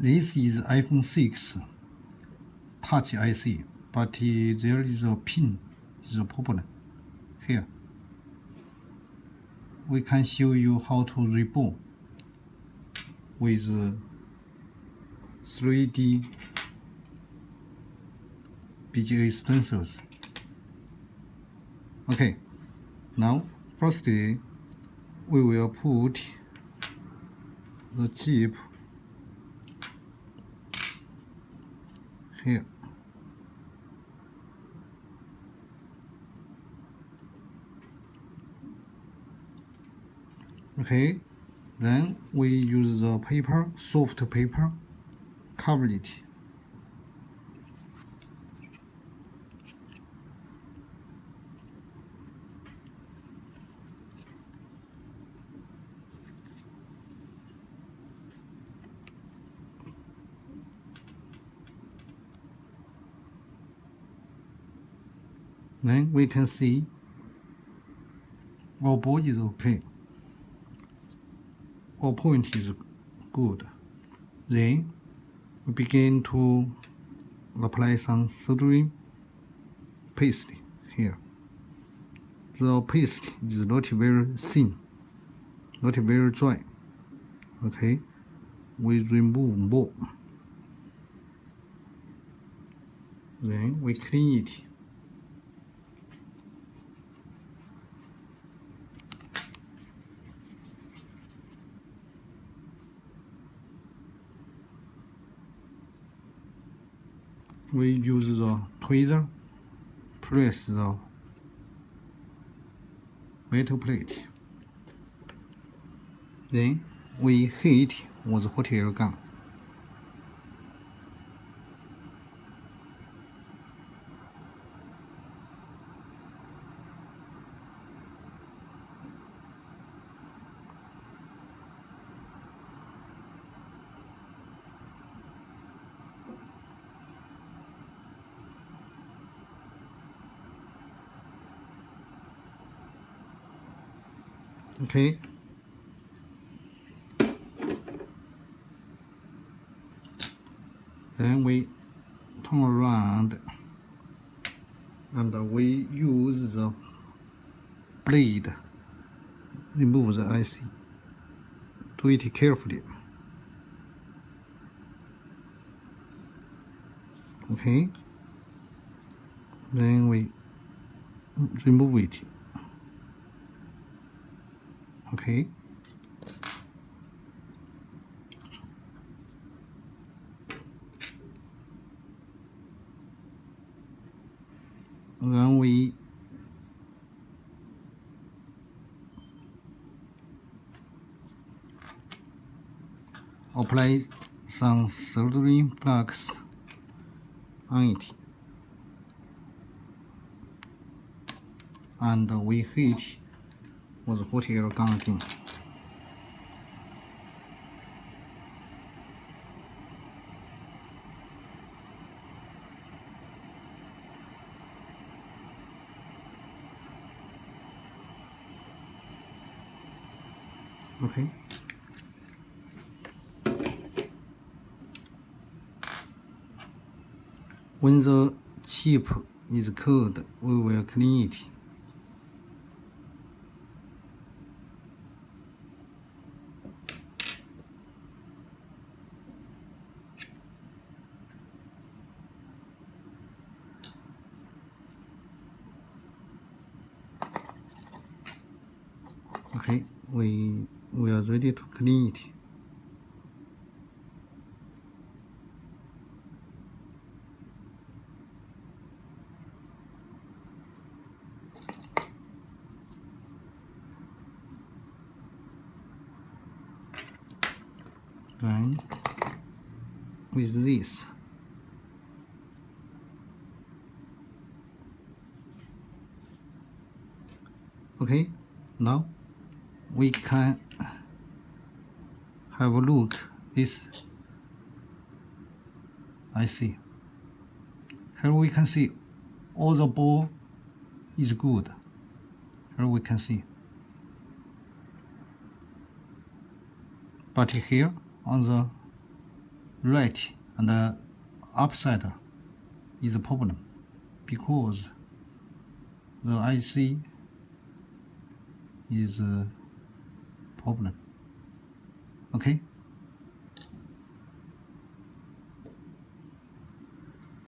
This is iPhone 6 Touch IC, but there is a pin is a problem here. We can show you how to reball with 3D BGA Stencils. Okay, now firstly we will put the chip here. Okay, then we use the paper, soft paper, cover it. Then we can see our ball is okay. Our point is good. Then we begin to apply some soldering paste here. The paste is not very thin, not very dry. Okay, we remove more. Then we clean it. We use the tweezer, press the metal plate. Then we hit with hot air gun. Okay. Then we turn around and we use the blade, remove the IC. Do it carefully. Okay. Then we remove it. Okay. Then we apply some soldering flux on it, and we hit with hot air gun again. Okay. When the chip is cold, we will clean it. Okay, we are ready to clean it. Then with this, okay, now we can have a look this IC. Here we can see all the ball is good. Here we can see, but here on the right and upside is a problem because the IC is a problem. Okay.